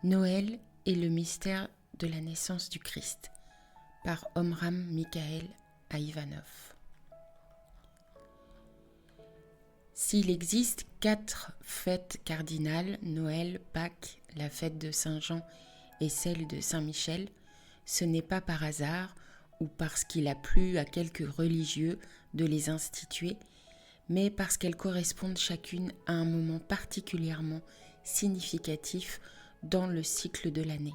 Noël est le mystère de la naissance du Christ par Omram Mikhaël Aïvanov. S'il existe 4 fêtes cardinales, Noël, Pâques, la fête de Saint-Jean et celle de Saint-Michel, ce n'est pas par hasard ou parce qu'il a plu à quelques religieux de les instituer, mais parce qu'elles correspondent chacune à un moment particulièrement significatif dans le cycle de l'année.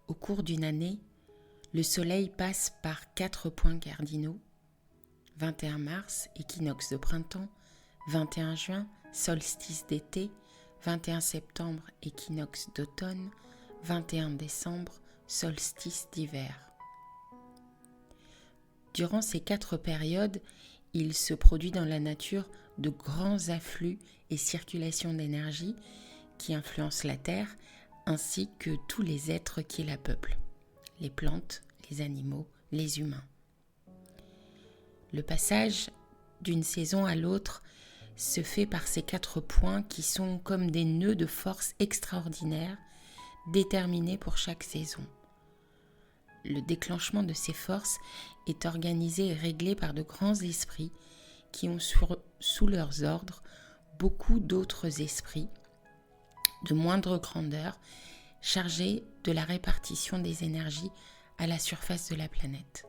Au cours d'une année, le Soleil passe par 4 points cardinaux: 21 mars, équinoxe de printemps, 21 juin, solstice d'été, 21 septembre, équinoxe d'automne, 21 décembre, solstice d'hiver. Durant ces 4 périodes, il se produit dans la nature de grands afflux et circulations d'énergie qui influencent la Terre ainsi que tous les êtres qui la peuplent, les plantes, les animaux, les humains. Le passage d'une saison à l'autre se fait par ces 4 points qui sont comme des nœuds de force extraordinaires déterminés pour chaque saison. Le déclenchement de ces forces est organisé et réglé par de grands esprits qui ont sous leurs ordres beaucoup d'autres esprits de moindre grandeur chargés de la répartition des énergies à la surface de la planète.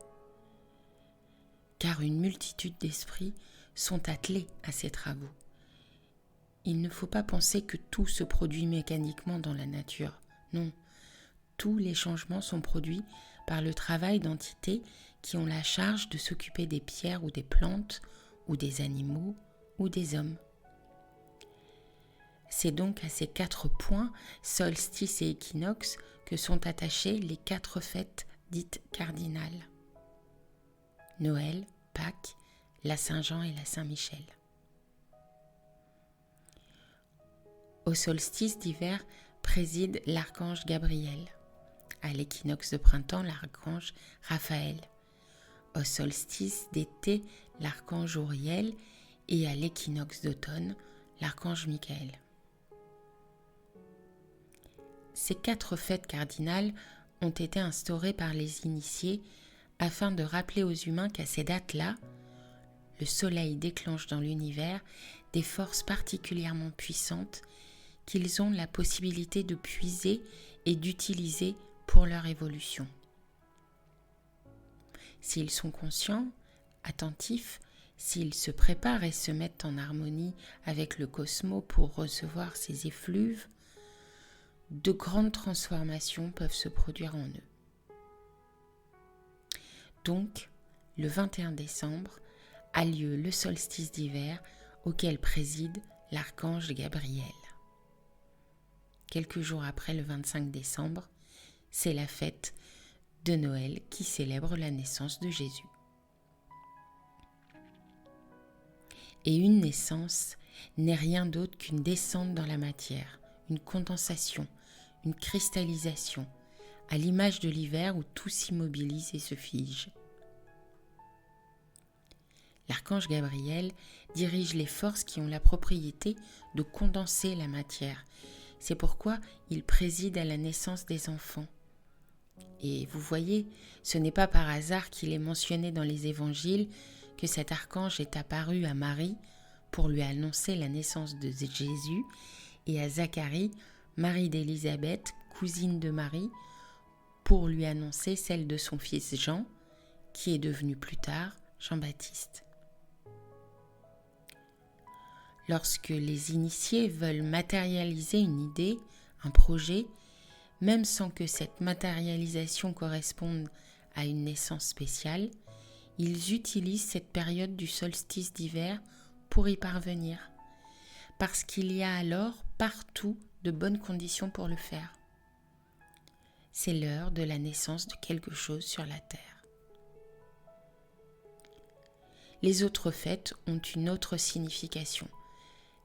Car une multitude d'esprits sont attelés à ces travaux. Il ne faut pas penser que tout se produit mécaniquement dans la nature. Non, tous les changements sont produits par le travail d'entités qui ont la charge de s'occuper des pierres ou des plantes, ou des animaux, ou des hommes. C'est donc à ces 4 points, solstice et équinoxe, que sont attachées les 4 fêtes dites cardinales: Noël, Pâques, la Saint-Jean et la Saint-Michel. Au solstice d'hiver préside l'archange Gabriel. À l'équinoxe de printemps, l'archange Raphaël. Au solstice d'été, l'archange Uriel. Et à l'équinoxe d'automne, l'archange Michaël. Ces 4 fêtes cardinales ont été instaurées par les initiés afin de rappeler aux humains qu'à ces dates-là, le Soleil déclenche dans l'univers des forces particulièrement puissantes qu'ils ont la possibilité de puiser et d'utiliser pour leur évolution. S'ils sont conscients, attentifs, s'ils se préparent et se mettent en harmonie avec le cosmos pour recevoir ces effluves, de grandes transformations peuvent se produire en eux. Donc, le 21 décembre a lieu le solstice d'hiver auquel préside l'archange Gabriel. Quelques jours après le 25 décembre, c'est la fête de Noël qui célèbre la naissance de Jésus. Et une naissance n'est rien d'autre qu'une descente dans la matière, une condensation, une cristallisation, à l'image de l'hiver où tout s'immobilise et se fige. L'archange Gabriel dirige les forces qui ont la propriété de condenser la matière. C'est pourquoi il préside à la naissance des enfants. Et vous voyez, ce n'est pas par hasard qu'il est mentionné dans les évangiles que cet archange est apparu à Marie pour lui annoncer la naissance de Jésus, et à Zacharie, mari d'Élisabeth, cousine de Marie, pour lui annoncer celle de son fils Jean, qui est devenu plus tard Jean-Baptiste. Lorsque les initiés veulent matérialiser une idée, un projet, même sans que cette matérialisation corresponde à une naissance spéciale, ils utilisent cette période du solstice d'hiver pour y parvenir, parce qu'il y a alors partout de bonnes conditions pour le faire. C'est l'heure de la naissance de quelque chose sur la terre. Les autres fêtes ont une autre signification.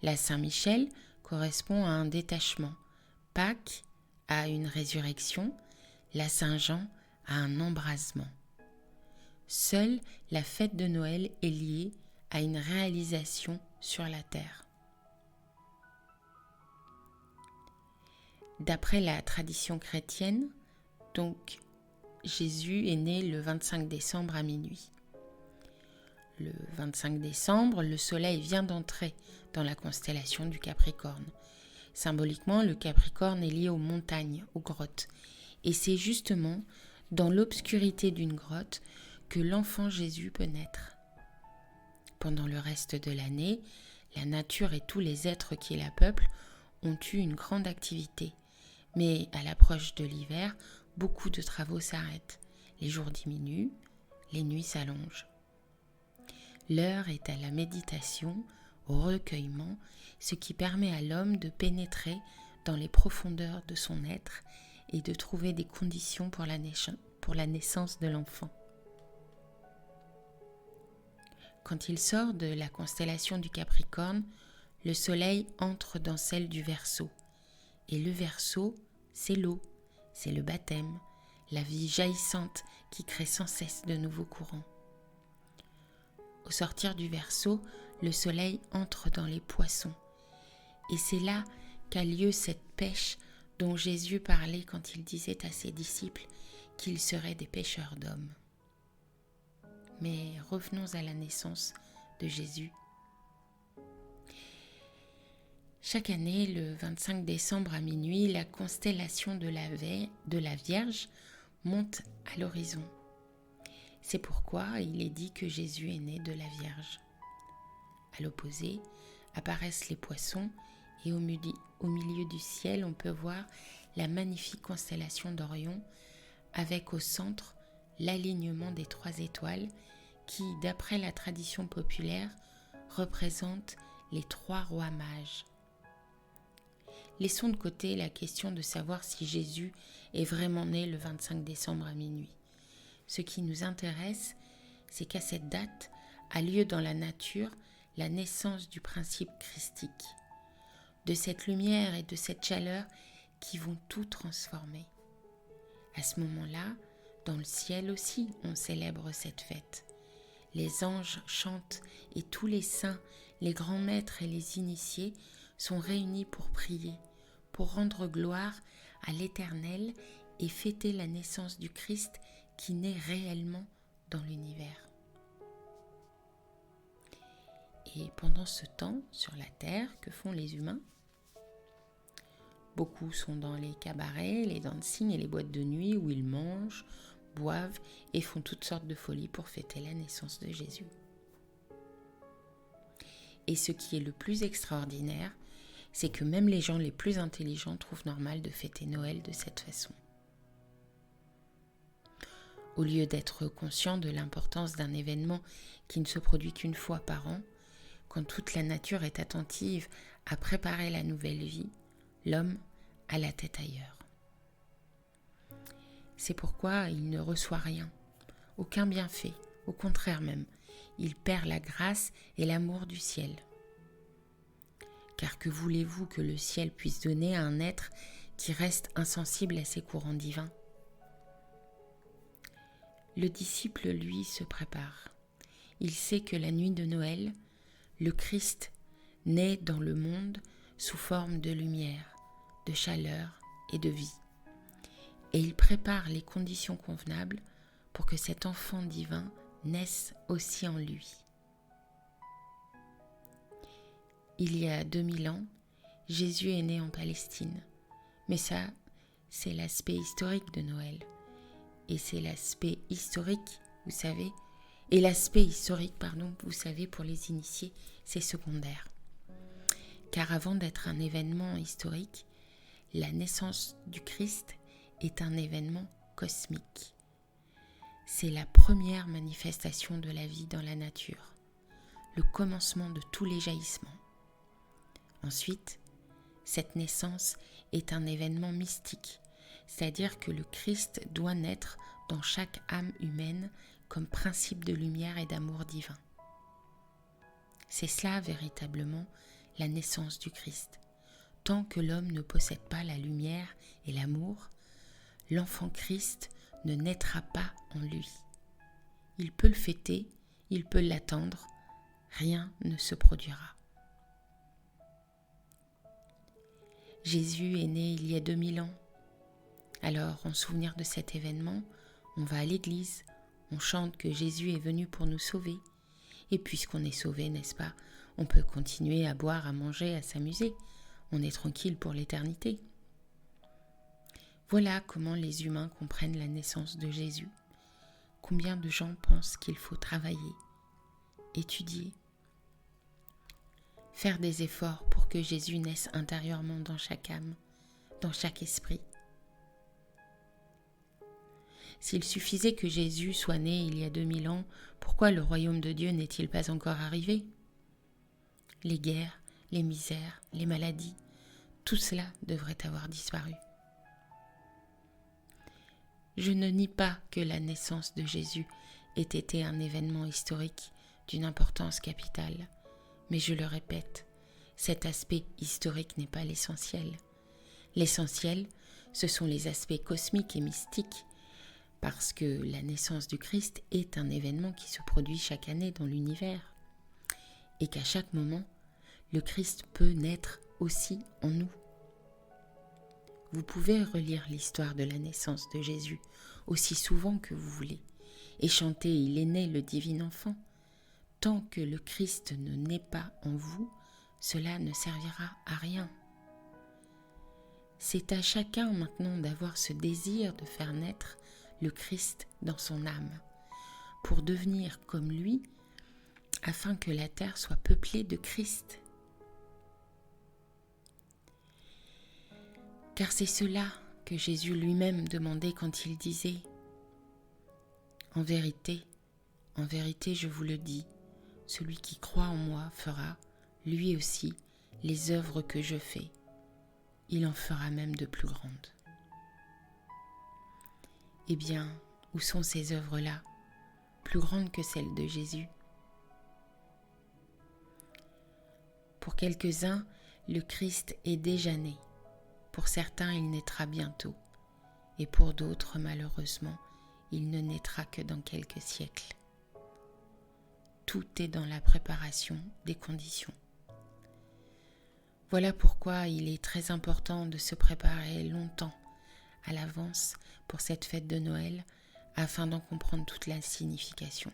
La Saint-Michel correspond à un détachement, Pâques à une résurrection, la Saint-Jean à un embrasement. Seule la fête de Noël est liée à une réalisation sur la terre. D'après la tradition chrétienne, donc Jésus est né le 25 décembre à minuit. Le 25 décembre, le soleil vient d'entrer dans la constellation du Capricorne. Symboliquement, le Capricorne est lié aux montagnes, aux grottes. Et c'est justement dans l'obscurité d'une grotte que l'enfant Jésus peut naître. Pendant le reste de l'année, la nature et tous les êtres qui la peuplent ont eu une grande activité. Mais à l'approche de l'hiver, beaucoup de travaux s'arrêtent. Les jours diminuent, les nuits s'allongent. L'heure est à la méditation, au recueillement, ce qui permet à l'homme de pénétrer dans les profondeurs de son être et de trouver des conditions pour la naissance de l'enfant. Quand il sort de la constellation du Capricorne, le soleil entre dans celle du Verseau. Et le Verseau, c'est l'eau, c'est le baptême, la vie jaillissante qui crée sans cesse de nouveaux courants. Au sortir du Verseau, le soleil entre dans les Poissons. Et c'est là qu'a lieu cette pêche dont Jésus parlait quand il disait à ses disciples qu'ils seraient des pêcheurs d'hommes. Mais revenons à la naissance de Jésus. Chaque année, le 25 décembre à minuit, la constellation de la Vierge monte à l'horizon. C'est pourquoi il est dit que Jésus est né de la Vierge. À l'opposé, apparaissent les Poissons et au milieu du ciel, on peut voir la magnifique constellation d'Orion avec au centre l'alignement des 3 étoiles qui, d'après la tradition populaire, représentent les 3 rois mages. Laissons de côté la question de savoir si Jésus est vraiment né le 25 décembre à minuit. Ce qui nous intéresse, c'est qu'à cette date a lieu dans la nature la naissance du principe christique, de cette lumière et de cette chaleur qui vont tout transformer. À ce moment-là, dans le ciel aussi, on célèbre cette fête. Les anges chantent et tous les saints, les grands maîtres et les initiés sont réunis pour prier, pour rendre gloire à l'Éternel et fêter la naissance du Christ qui naît réellement dans l'univers. Et pendant ce temps, sur la terre, que font les humains ? Beaucoup sont dans les cabarets, les dancing et les boîtes de nuit où ils mangent, boivent et font toutes sortes de folies pour fêter la naissance de Jésus. Et ce qui est le plus extraordinaire, c'est que même les gens les plus intelligents trouvent normal de fêter Noël de cette façon. Au lieu d'être conscient de l'importance d'un événement qui ne se produit qu'une fois par an, quand toute la nature est attentive à préparer la nouvelle vie, l'homme a la tête ailleurs. C'est pourquoi il ne reçoit rien, aucun bienfait, au contraire même, il perd la grâce et l'amour du ciel. Car que voulez-vous que le ciel puisse donner à un être qui reste insensible à ses courants divins ? Le disciple, lui, se prépare. Il sait que la nuit de Noël, le Christ naît dans le monde sous forme de lumière, de chaleur et de vie. Et il prépare les conditions convenables pour que cet enfant divin naisse aussi en lui. Il y a 2000 ans, Jésus est né en Palestine. Mais ça, c'est l'aspect historique de Noël. Et c'est l'aspect historique, vous savez, vous savez, pour les initiés, c'est secondaire. Car avant d'être un événement historique, la naissance du Christ est un événement cosmique. C'est la première manifestation de la vie dans la nature, le commencement de tous les jaillissements. Ensuite, cette naissance est un événement mystique, c'est-à-dire que le Christ doit naître dans chaque âme humaine comme principe de lumière et d'amour divin. C'est cela véritablement la naissance du Christ. Tant que l'homme ne possède pas la lumière et l'amour, l'enfant Christ ne naîtra pas en lui. Il peut le fêter, il peut l'attendre, rien ne se produira. Jésus est né il y a 2000 ans. Alors, en souvenir de cet événement, on va à l'église, on chante que Jésus est venu pour nous sauver. Et puisqu'on est sauvé, n'est-ce pas, on peut continuer à boire, à manger, à s'amuser. On est tranquille pour l'éternité. Voilà comment les humains comprennent la naissance de Jésus. Combien de gens pensent qu'il faut travailler, étudier, faire des efforts pour que Jésus naisse intérieurement dans chaque âme, dans chaque esprit. S'il suffisait que Jésus soit né il y a 2000 ans, pourquoi le royaume de Dieu n'est-il pas encore arrivé ? Les guerres, les misères, les maladies, tout cela devrait avoir disparu. Je ne nie pas que la naissance de Jésus ait été un événement historique d'une importance capitale, mais je le répète, cet aspect historique n'est pas l'essentiel. L'essentiel, ce sont les aspects cosmiques et mystiques, parce que la naissance du Christ est un événement qui se produit chaque année dans l'univers, et qu'à chaque moment, le Christ peut naître aussi en nous. Vous pouvez relire l'histoire de la naissance de Jésus aussi souvent que vous voulez et chanter « Il est né le divin enfant ». Tant que le Christ ne naît pas en vous, cela ne servira à rien. C'est à chacun maintenant d'avoir ce désir de faire naître le Christ dans son âme, pour devenir comme lui, afin que la terre soit peuplée de Christ. Car c'est cela que Jésus lui-même demandait quand il disait « En vérité, je vous le dis, celui qui croit en moi fera, lui aussi, les œuvres que je fais. Il en fera même de plus grandes. » Eh bien, où sont ces œuvres-là, plus grandes que celles de Jésus ? Pour quelques-uns, le Christ est déjà né. Pour certains, il naîtra bientôt. Et pour d'autres, malheureusement, il ne naîtra que dans quelques siècles. Tout est dans la préparation des conditions. Voilà pourquoi il est très important de se préparer longtemps à l'avance pour cette fête de Noël afin d'en comprendre toute la signification.